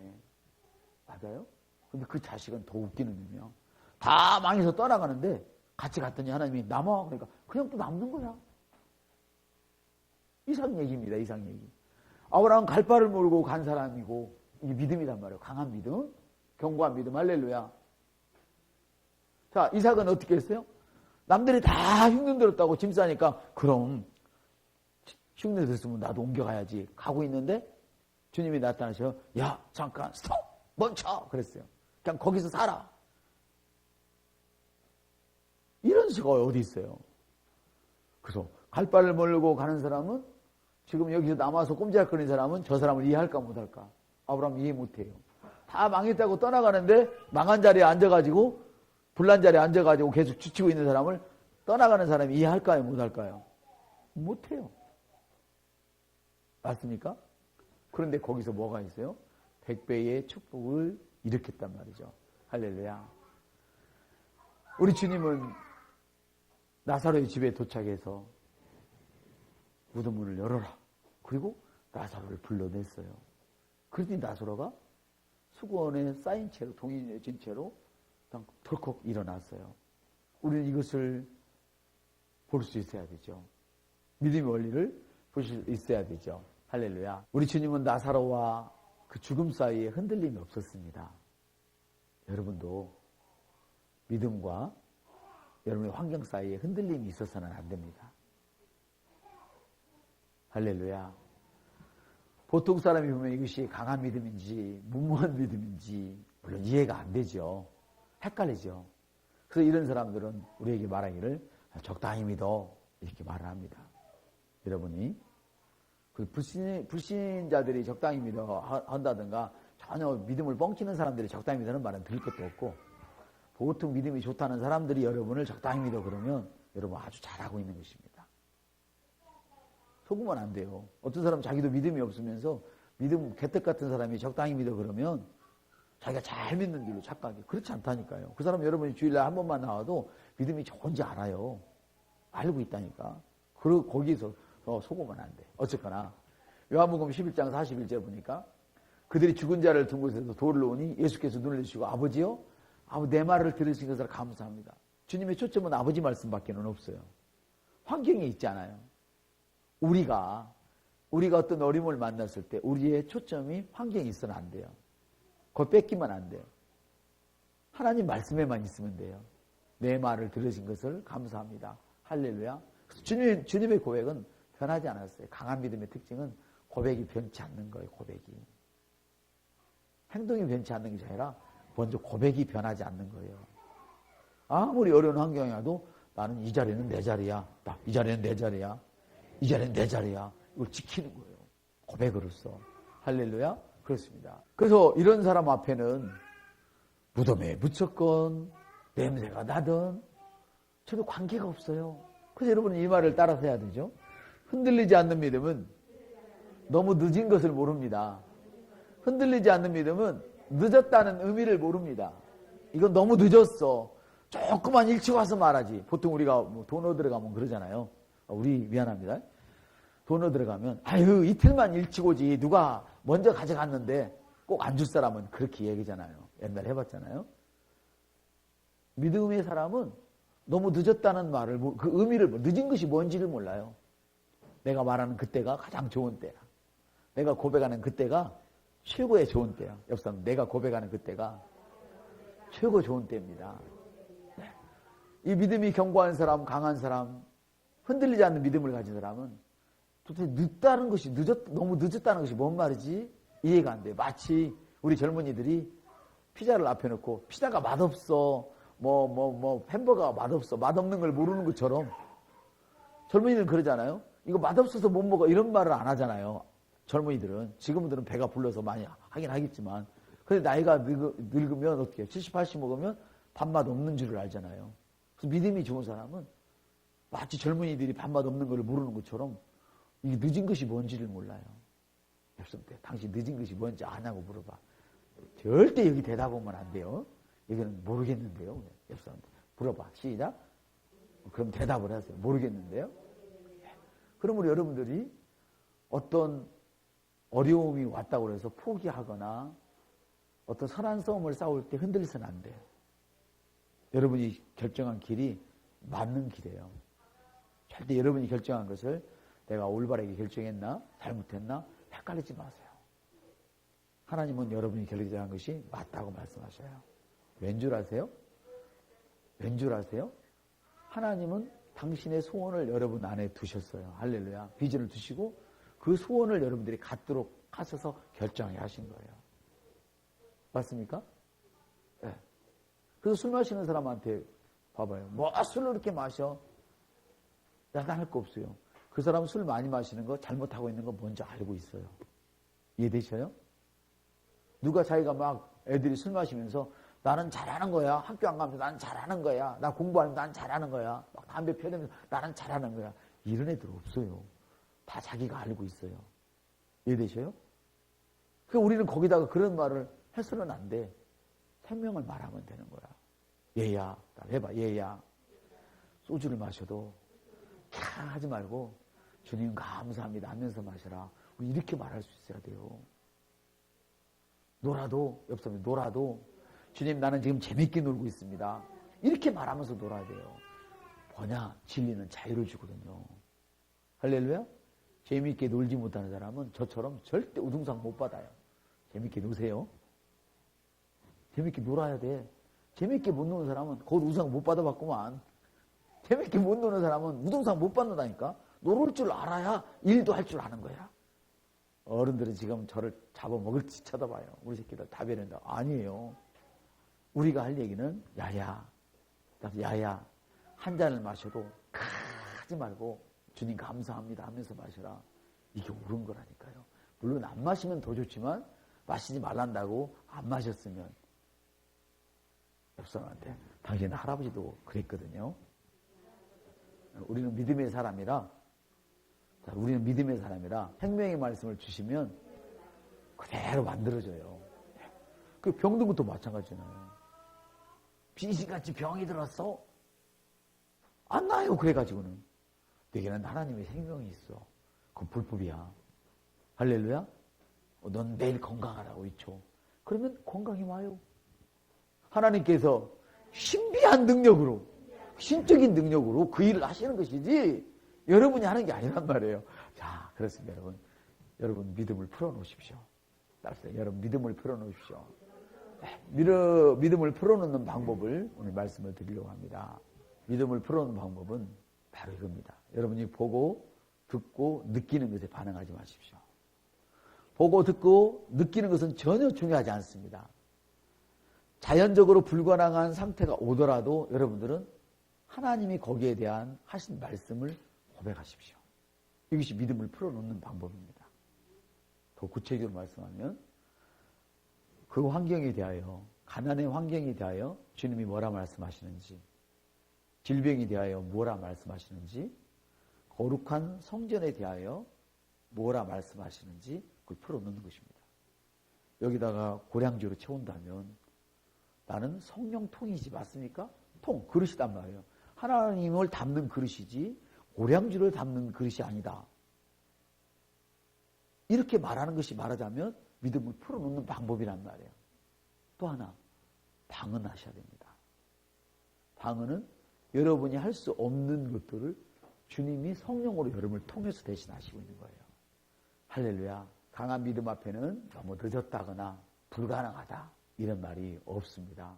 맞아요? 근데 그 자식은 더 웃기는 놈이야. 다 망해서 떠나가는데 같이 갔더니 하나님이 남아. 그러니까 그냥 또 남는 거야. 이상 얘기입니다. 이상 얘기. 아브라함은 갈 바를 모르고 간 사람이고 이게 믿음이란 말이에요. 강한 믿음, 견고한 믿음. 할렐루야. 자, 이삭은 어떻게 했어요? 남들이 다 흉내 들었다고 짐 싸니까 그럼 흉내 들었으면 나도 옮겨가야지. 가고 있는데 주님이 나타나셔. 야, 잠깐 스톱! 멈춰! 그랬어요. 그냥 거기서 살아. 이런 수가 어디 있어요? 그래서 갈 바를 모르고 가는 사람은 지금 여기서 남아서 꼼지락거리는 사람은 저 사람을 이해할까 못할까? 아브라함 이해 못해요. 다 망했다고 떠나가는데 망한 자리에 앉아가지고 불난 자리에 앉아가지고 계속 지치고 있는 사람을 떠나가는 사람이 이해할까요? 못할까요? 못해요. 맞습니까? 그런데 거기서 뭐가 있어요? 100배의 축복을 일으켰단 말이죠. 할렐루야. 우리 주님은 나사로의 집에 도착해서 무덤문을 열어라. 그리고 나사로를 불러냈어요. 그랬더니 나사로가 수건에 쌓인 채로, 동이진 채로 덜컥 일어났어요. 우리는 이것을 볼 수 있어야 되죠. 믿음의 원리를 볼 수 있어야 되죠. 할렐루야. 우리 주님은 나사로와 그 죽음 사이에 흔들림이 없었습니다. 여러분도 믿음과 여러분의 환경 사이에 흔들림이 있어서는 안 됩니다. 할렐루야. 보통 사람이 보면 이것이 강한 믿음인지 무모한 믿음인지 물론 이해가 안 되죠. 헷갈리죠. 그래서 이런 사람들은 우리에게 말하기를 적당히 믿어 이렇게 말을 합니다. 여러분이 그 불신자들이 적당히 믿어 한다든가 전혀 믿음을 뻥치는 사람들이 적당히 믿어는 말은 들을 것도 없고 보통 믿음이 좋다는 사람들이 여러분을 적당히 믿어 그러면 여러분 아주 잘하고 있는 것입니다. 속으면 안 돼요. 어떤 사람은 자기도 믿음이 없으면서 믿음 개떡 같은 사람이 적당히 믿어 그러면 자기가 잘 믿는 길로 착각해. 그렇지 않다니까요. 그 사람 여러분이 주일날 한 번만 나와도 믿음이 좋은지 알아요. 알고 있다니까. 그리고 거기서 속으면 안 돼. 어쨌거나 요한복음 11장 41절 보니까 그들이 죽은 자를 둔 곳에서 돌을 놓으니 예수께서 눈을 내시고 아버지요, 내 말을 들으신 것을 감사합니다. 주님의 초점은 아버지 말씀밖에는 없어요. 환경에 있지 않아요. 우리가 어떤 어려움을 만났을 때 우리의 초점이 환경에 있어는 안 돼요. 그걸 뺏기면 안 돼요. 하나님 말씀에만 있으면 돼요. 내 말을 들으신 것을 감사합니다. 할렐루야. 주님의 고백은 변하지 않았어요. 강한 믿음의 특징은 고백이 변치 않는 거예요. 고백이. 행동이 변치 않는 게 아니라 먼저 고백이 변하지 않는 거예요. 아무리 어려운 환경이 와도 나는 이 자리는 내 자리야. 이 자리는 내 자리야. 이 자리는 내 자리야. 이걸 지키는 거예요. 고백으로서. 할렐루야. 그렇습니다. 그래서 이런 사람 앞에는 무덤에 묻혔건 냄새가 나든 저도 관계가 없어요. 그래서 여러분은 이 말을 따라서 해야 되죠. 흔들리지 않는 믿음은 너무 늦은 것을 모릅니다. 흔들리지 않는 믿음은 늦었다는 의미를 모릅니다. 이건 너무 늦었어. 조금만 일찍 와서 말하지. 보통 우리가 돈 얻으러 가면 그러잖아요. 우리 미안합니다. 돈 얻으러 가면 아유 이틀만 일찍 오지 누가 먼저 가져갔는데 꼭 안 줄 사람은 그렇게 얘기잖아요. 옛날에 해봤잖아요. 믿음의 사람은 너무 늦었다는 말을 그 의미를 늦은 것이 뭔지를 몰라요. 내가 말하는 그때가 가장 좋은 때야. 내가 고백하는 그때가 최고의 좋은 때야. 옆 사람 내가 고백하는 그때가 최고 좋은 때입니다. 네. 이 믿음이 견고한 사람, 강한 사람, 흔들리지 않는 믿음을 가진 사람은 도대체 늦다는 것이 너무 늦었다는 것이 뭔 말이지? 이해가 안 돼. 마치 우리 젊은이들이 피자를 앞에 놓고 피자가 맛없어. 햄버거가 맛없어. 맛없는 걸 모르는 것처럼 젊은이들은 그러잖아요. 이거 맛없어서 못 먹어. 이런 말을 안 하잖아요. 젊은이들은. 지금들은 배가 불러서 많이 하긴 하겠지만. 근데 나이가 늙으면 어떻게 해요? 70, 80 먹으면 밥맛 없는 줄을 알잖아요. 그래서 믿음이 좋은 사람은 마치 젊은이들이 밥맛 없는 걸 모르는 것처럼 이 늦은 것이 뭔지를 몰라요. 옆선때 당신 늦은 것이 뭔지 아냐고 물어봐. 절대 여기 대답하면 안 돼요. 여기는 모르겠는데요. 옆선때 물어봐. 시작. 그럼 대답을 하세요. 모르겠는데요. 그럼 우리 여러분들이 어떤 어려움이 왔다고 해서 포기하거나 어떤 선한 싸움을 싸울 때 흔들리서는 안 돼요. 여러분이 결정한 길이 맞는 길이에요. 절대 여러분이 결정한 것을 내가 올바르게 결정했나 잘못했나 헷갈리지 마세요. 하나님은 여러분이 결정한 것이 맞다고 말씀하셔요. 왠 줄 아세요? 왠 줄 아세요? 하나님은 당신의 소원을 여러분 안에 두셨어요. 할렐루야. 비전을 두시고 그 소원을 여러분들이 갖도록 하셔서 결정하게 하신 거예요. 맞습니까? 네. 그래서 술 마시는 사람한테 봐봐요. 뭐 술을 이렇게 마셔? 야단할 거 없어요. 그 사람은 술 많이 마시는 거 잘못하고 있는 거 먼저 알고 있어요. 이해되셔요? 누가 자기가 막 애들이 술 마시면서 나는 잘하는 거야. 학교 안 가면서 나는 잘하는 거야. 나 공부하면서 나는 잘하는 거야. 막 담배 피우면서 나는 잘하는 거야. 이런 애들 없어요. 다 자기가 알고 있어요. 이해되셔요? 그러니까 우리는 거기다가 그런 말을 해서는 안 돼. 생명을 말하면 되는 거야. 얘야, 해봐. 얘야. 소주를 마셔도 캬 하지 말고 주님 감사합니다 하면서 마셔라. 이렇게 말할 수 있어야 돼요. 놀아도 옆사람이 놀아도 주님 나는 지금 재밌게 놀고 있습니다. 이렇게 말하면서 놀아야 돼요. 뭐냐? 진리는 자유를 주거든요. 할렐루야? 재밌게 놀지 못하는 사람은 저처럼 절대 우등상 못 받아요. 재밌게 노세요. 재밌게 놀아야 돼. 재밌게 못 노는 사람은 곧 우등상 못 받아봤구만. 재밌게 못 노는 사람은 우등상 못 받는다니까. 놀을 줄 알아야 일도 할 줄 아는 거야. 어른들은 지금 저를 잡아먹을지 쳐다봐요. 우리 새끼들 다 배린다. 아니에요. 우리가 할 얘기는 야야 한 잔을 마셔도 하지 말고 주님 감사합니다 하면서 마셔라. 이게 옳은 거라니까요. 물론 안 마시면 더 좋지만 마시지 말란다고 안 마셨으면 옆 사람한테 당신 할아버지도 그랬거든요. 우리는 믿음의 사람이라 생명의 말씀을 주시면 그대로 만들어져요. 그 병든 것도 마찬가지잖아요. 비시같이 병이 들었어? 안 나요. 그래가지고는 내게는 하나님의 생명이 있어. 그건 불법이야. 할렐루야? 넌 매일 건강하라고 있죠. 그러면 건강이 와요. 하나님께서 신비한 능력으로, 신적인 능력으로 그 일을 하시는 것이지 여러분이 하는 게 아니란 말이에요. 자, 그렇습니다, 여러분. 여러분 믿음을 풀어놓으십시오. 여러분 믿음을 풀어놓으십시오. 믿음을 풀어놓는 방법을 오늘 말씀을 드리려고 합니다. 믿음을 풀어놓는 방법은 바로 이겁니다. 여러분이 보고 듣고 느끼는 것에 반응하지 마십시오. 보고 듣고 느끼는 것은 전혀 중요하지 않습니다. 자연적으로 불가능한 상태가 오더라도 여러분들은 하나님이 거기에 대한 하신 말씀을 고백하십시오. 이것이 믿음을 풀어놓는 방법입니다. 더 구체적으로 말씀하면 그 환경에 대하여, 가난의 환경에 대하여 주님이 뭐라 말씀하시는지, 질병에 대하여 뭐라 말씀하시는지, 거룩한 성전에 대하여 뭐라 말씀하시는지 그걸 풀어놓는 것입니다. 여기다가 고량주로 채운다면 나는 성령통이지, 맞습니까? 통, 그릇이단 말이에요. 하나님을 담는 그릇이지 고량주를 담는 그릇이 아니다. 이렇게 말하는 것이 말하자면 믿음을 풀어놓는 방법이란 말이에요. 또 하나, 방언하셔야 됩니다. 방언은 여러분이 할 수 없는 것들을 주님이 성령으로 여러분을 통해서 대신하시고 있는 거예요. 할렐루야. 강한 믿음 앞에는 너무 늦었다거나 불가능하다 이런 말이 없습니다.